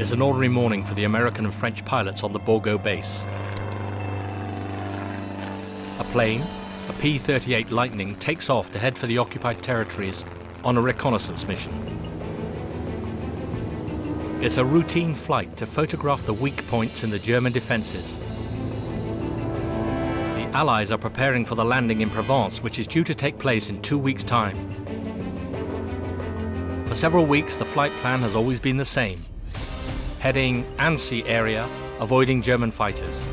is an ordinary morning for the American and French pilots on the Borgo base. A plane, a P-38 Lightning, takes off to head for the occupied territories on a reconnaissance mission. It's a routine flight to photograph the weak points in the German defenses. The Allies are preparing for the landing in Provence, which is due to take place in 2 weeks' time. For several weeks, the flight plan has always been the same: heading Annecy area, avoiding German fighters.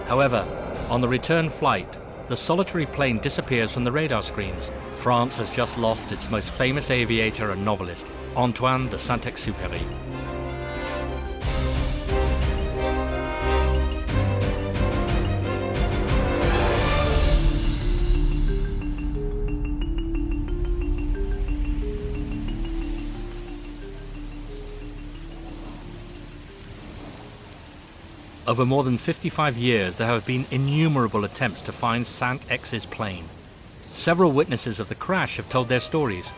However, on the return flight, the solitary plane disappears from the radar screens. France has just lost its most famous aviator and novelist, Antoine de Saint-Exupéry. Over more than 55 years, there have been innumerable attempts to find Saint-Ex's plane. Several witnesses of the crash have told their stories: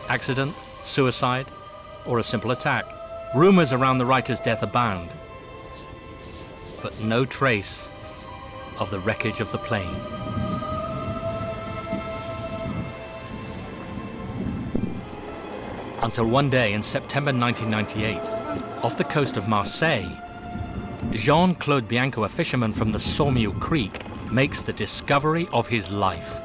accident, suicide, or a simple attack. Rumors around the writer's death abound, but no trace of the wreckage of the plane. Until one day in September 1998, off the coast of Marseille, Jean-Claude Bianco, a fisherman from the Sawmill Creek, makes the discovery of his life.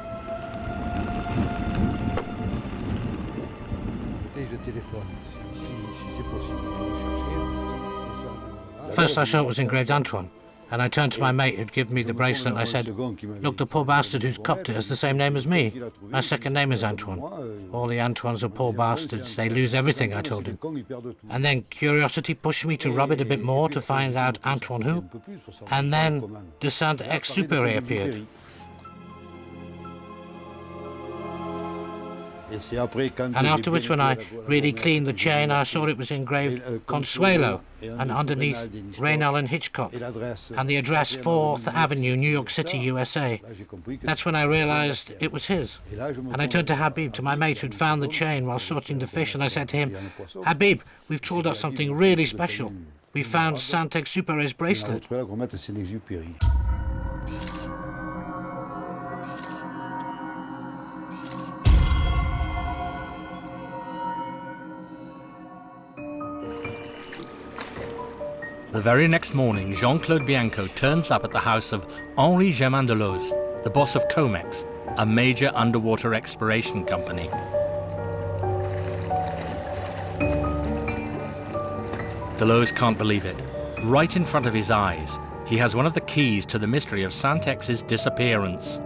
First I saw it was engraved Antoine, and I turned to my mate who'd given me the bracelet and I said, "Look, the poor bastard who's copped it has the same name as me. My second name is Antoine. All the Antoines are poor bastards. They lose everything," I told him. And then curiosity pushed me to rub it a bit more to find out Antoine who. And then de Saint-Exupéry appeared. And afterwards, when I really cleaned the chain, I saw it was engraved Consuelo, and underneath Raynal and Hitchcock, and the address 4th Avenue, New York City, USA. That's when I realized it was his. And I turned to Habib, to my mate who'd found the chain while sorting the fish, and I said to him, "Habib, we've trawled up something really special. We found Saint-Exupéry's bracelet." The very next morning, Jean-Claude Bianco turns up at the house of Henri Germain Deleuze, the boss of Comex, a major underwater exploration company. Deleuze can't believe it. Right in front of his eyes, he has one of the keys to the mystery of Saint-Ex's disappearance.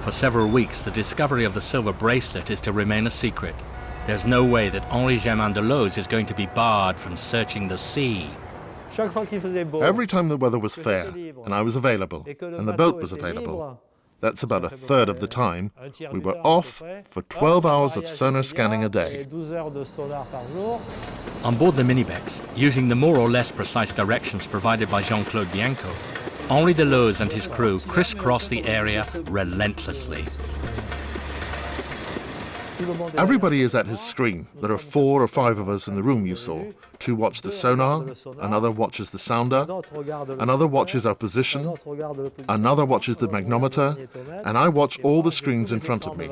For several weeks, the discovery of the silver bracelet is to remain a secret. There's no way that Henri Germain Deleuze is going to be barred from searching the sea. Every time the weather was fair, and I was available, and the boat was available, that's about a third of the time, we were off for 12 hours of sonar scanning a day. On board the Minibex, using the more or less precise directions provided by Jean-Claude Bianco, Henri Deleuze and his crew crisscross the area relentlessly. Everybody is at his screen. There are 4 or 5 of us in the room you saw. 2 watch the sonar, another watches the sounder, another watches our position, another watches the magnometer, and I watch all the screens in front of me.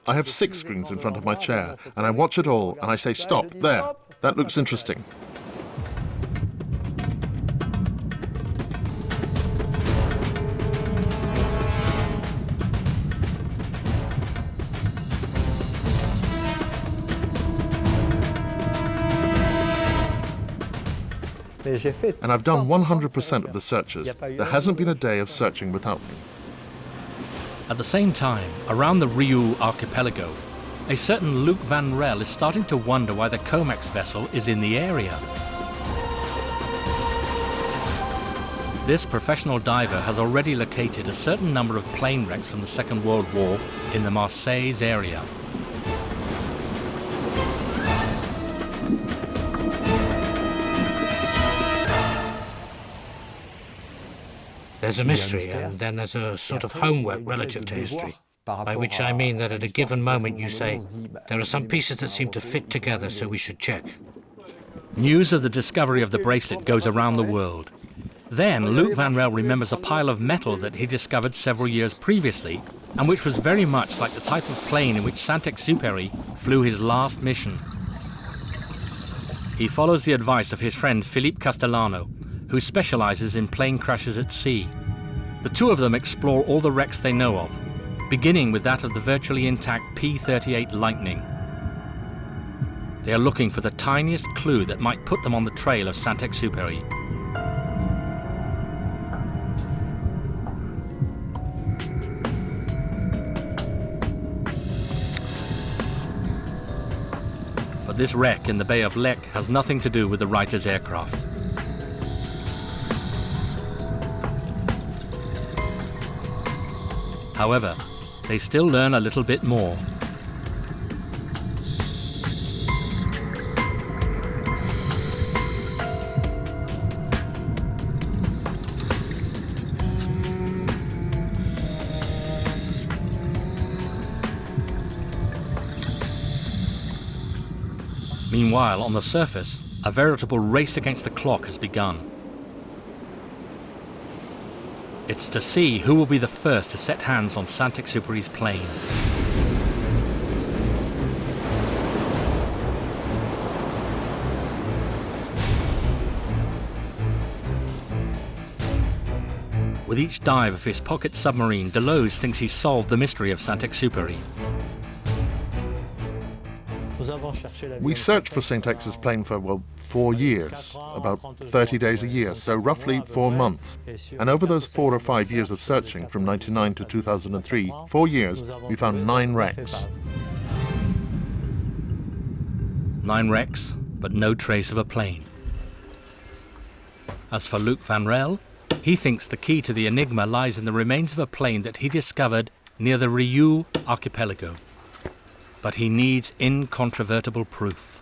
I have 6 screens in front of my chair, and I watch it all, and I say, "Stop, there, that looks interesting." And I've done 100% of the searches. There hasn't been a day of searching without me. At the same time, around the Riou archipelago, a certain Luc Van Rel is starting to wonder why the Comex vessel is in the area. This professional diver has already located a certain number of plane wrecks from the Second World War in the Marseille area. There's there's a mystery, and then there's a sort of homework relative to history, by which I mean that at a given moment you say, there are some pieces that seem to fit together, so we should check. News of the discovery of the bracelet goes around the world. Then Luc Van Rel remembers a pile of metal that he discovered several years previously, and which was very much like the type of plane in which Saint-Exupéry flew his last mission. He follows the advice of his friend Philippe Castellano, who specializes in plane crashes at sea. The two of them explore all the wrecks they know of, beginning with that of the virtually intact P-38 Lightning. They are looking for the tiniest clue that might put them on the trail of Saint-Exupéry. But this wreck in the Bay of Lech has nothing to do with the writer's aircraft. However, they still learn a little bit more. Meanwhile, on the surface, a veritable race against the clock has begun. It's to see who will be the first to set hands on Saint-Exupéry's plane. With each dive of his pocket submarine, Deleuze thinks he's solved the mystery of Saint-Exupéry. We searched for Saint-Ex's plane for, 4 years, about 30 days a year, so roughly 4 months. And over those 4 or 5 years of searching, from 1999 to 2003, 4 years, we found 9 wrecks. 9 wrecks, but no trace of a plane. As for Luc Van Rel, he thinks the key to the enigma lies in the remains of a plane that he discovered near the Riou archipelago. But he needs incontrovertible proof.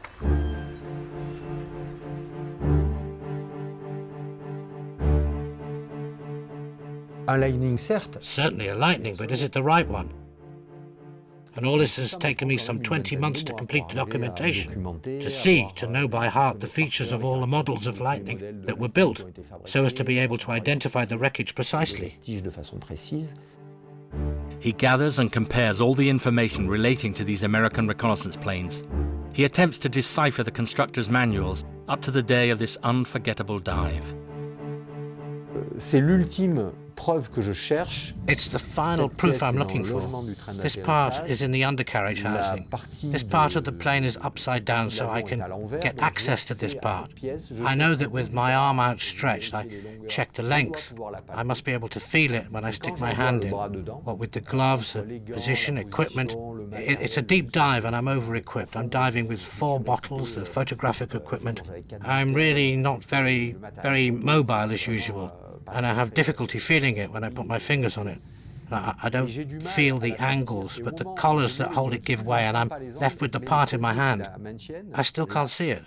Certainly a lightning, but is it the right one? And all this has taken me some 20 months to complete the documentation, to know by heart the features of all the models of lightning that were built, so as to be able to identify the wreckage precisely. He gathers and compares all the information relating to these American reconnaissance planes. He attempts to decipher the constructors' manuals up to the day of this unforgettable dive. It's the final proof I'm looking for. This part is in the undercarriage housing. This part of the plane is upside down, so I can get access to this part. I know that with my arm outstretched, I check the length. I must be able to feel it when I stick my hand in. What with the gloves, the position, equipment. It's a deep dive and I'm over-equipped. I'm diving with 4 bottles, the photographic equipment. I'm really not very mobile as usual. And I have difficulty feeling it when I put my fingers on it. I don't feel the angles, but the collars that hold it give way, and I'm left with the part in my hand. I still can't see it.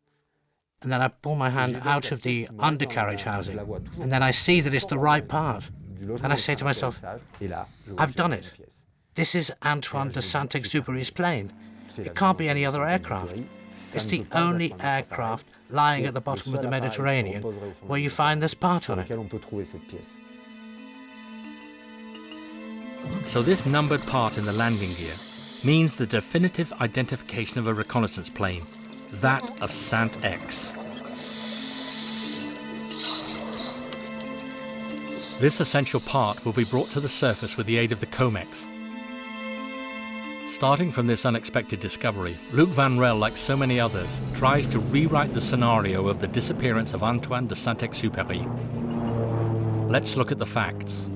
And then I pull my hand out of the undercarriage housing, and then I see that it's the right part. And I say to myself, I've done it. This is Antoine de Saint-Exupéry's plane. It can't be any other aircraft. It's the only aircraft lying at the bottom of the Mediterranean where you find this part on it. So this numbered part in the landing gear means the definitive identification of a reconnaissance plane, that of Saint-Ex. This essential part will be brought to the surface with the aid of the COMEX. Starting from this unexpected discovery, Luc Van Rel, like so many others, tries to rewrite the scenario of the disappearance of Antoine de Saint-Exupéry. Let's look at the facts.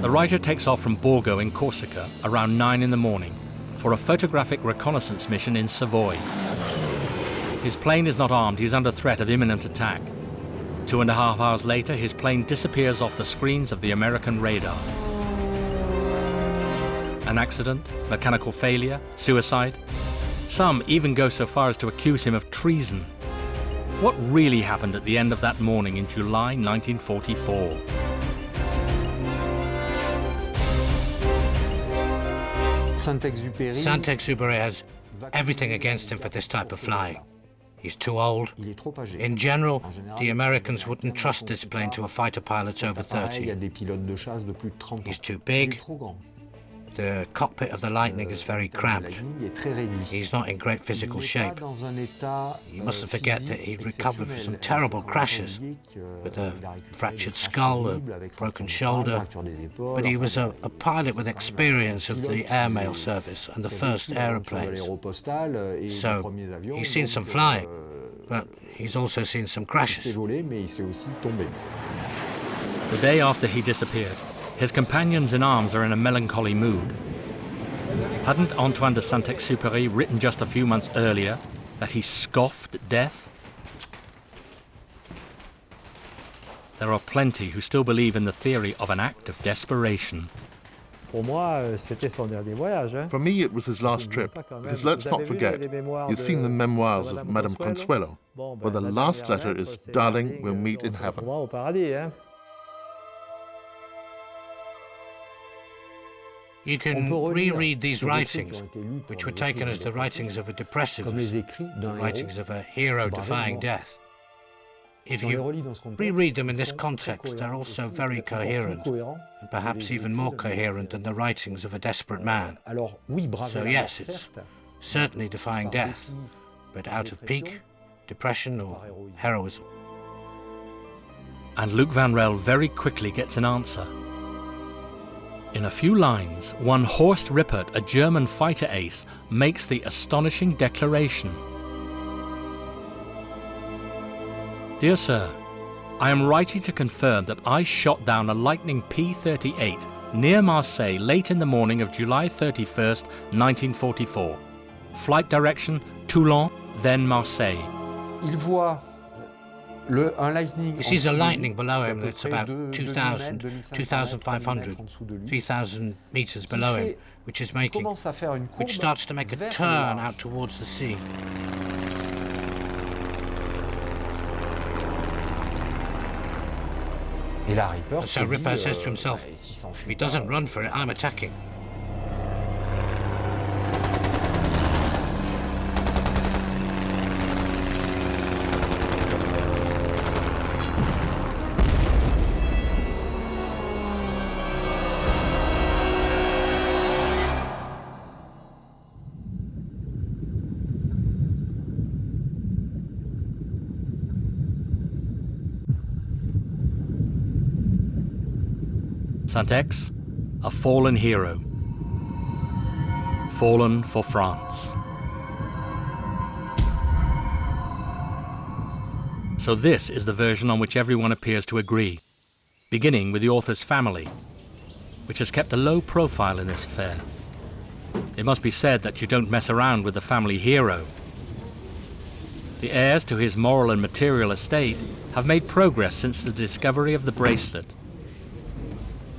The writer takes off from Borgo in Corsica around 9 in the morning for a photographic reconnaissance mission in Savoy. His plane is not armed, he's under threat of imminent attack. 2.5 hours later, his plane disappears off the screens of the American radar. An accident, mechanical failure, suicide. Some even go so far as to accuse him of treason. What really happened at the end of that morning in July 1944? Saint-Exupéry has everything against him for this type of flying. He's too old. In general, the Americans wouldn't trust this plane to a fighter pilot over 30. He's too big. The cockpit of the Lightning is very cramped. He's not in great physical shape. You mustn't forget that he'd recovered from some terrible crashes, with a fractured skull, a broken shoulder. But he was a pilot with experience of the airmail service and the first aeroplanes. So he's seen some flying, but he's also seen some crashes. The day after he disappeared, his companions in arms are in a melancholy mood. Hadn't Antoine de Saint-Exupéry written just a few months earlier that he scoffed at death? There are plenty who still believe in the theory of an act of desperation. For me, it was his last trip, because let's not forget, you've seen the memoirs of Madame Consuelo, where the last letter is, "Darling, we'll meet in heaven." You can reread these writings, which were taken as the writings of a depressivist, the writings of a hero defying death. If you reread them in this context, they're also very coherent, and perhaps even more coherent than the writings of a desperate man. So yes, it's certainly defying death, but out of pique, depression, or heroism. And Luc Van Rel very quickly gets an answer. In a few lines, one Horst Rippert, a German fighter ace, makes the astonishing declaration. Dear Sir, I am writing to confirm that I shot down a Lightning P-38 near Marseille late in the morning of July 31st, 1944. Flight direction, Toulon, then Marseille. He sees a Lightning below him that's about 2,000, 2,500, 3,000 meters below him, which starts to make a turn out towards the sea. And so Rippert says to himself, if he doesn't run for it, I'm attacking. Saint-Ex, a fallen hero. Fallen for France. So this is the version on which everyone appears to agree, beginning with the author's family, which has kept a low profile in this affair. It must be said that you don't mess around with the family hero. The heirs to his moral and material estate have made progress since the discovery of the bracelet.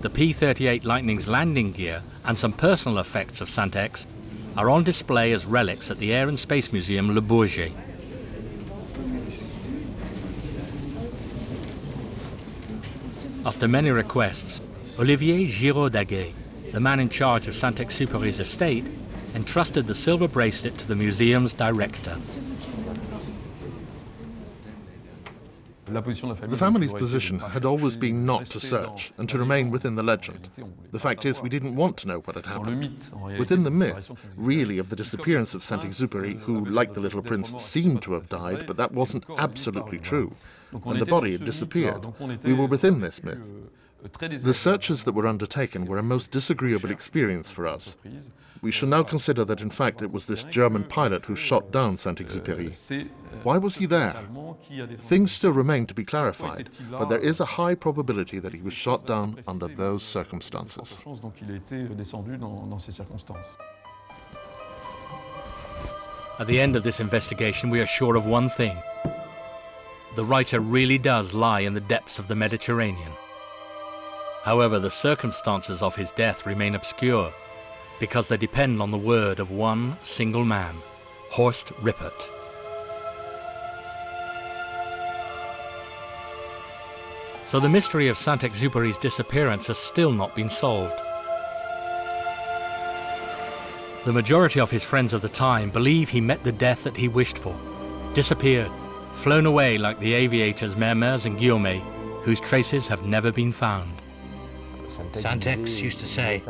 The P-38 Lightning's landing gear and some personal effects of Saint-Ex are on display as relics at the Air and Space Museum Le Bourget. After many requests, Olivier Giraud-Daguet, the man in charge of Saint-Exupéry's estate, entrusted the silver bracelet to the museum's director. The family's position had always been not to search and to remain within the legend. The fact is, we didn't want to know what had happened. Within the myth, really, of the disappearance of Saint-Exupéry, who, like the Little Prince, seemed to have died, but that wasn't absolutely true, and the body had disappeared. We were within this myth. The searches that were undertaken were a most disagreeable experience for us. We shall now consider that, in fact, it was this German pilot who shot down Saint-Exupéry. Why was he there? Things still remain to be clarified, but there is a high probability that he was shot down under those circumstances. At the end of this investigation, we are sure of one thing. The writer really does lie in the depths of the Mediterranean. However, the circumstances of his death remain obscure, because they depend on the word of one single man, Horst Rippert. So the mystery of Saint-Exupéry's disappearance has still not been solved. The majority of his friends of the time believe he met the death that he wished for, disappeared, flown away like the aviators Mermez and Guillaume, whose traces have never been found. Saint-Ex used to say,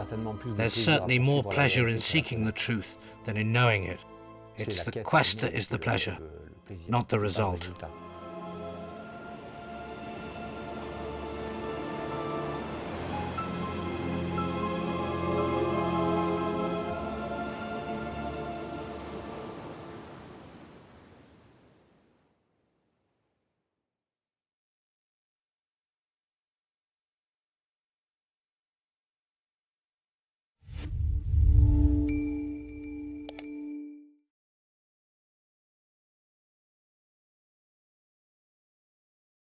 "There's certainly more pleasure in seeking the truth than in knowing it. It's the quest that is the pleasure, not the result."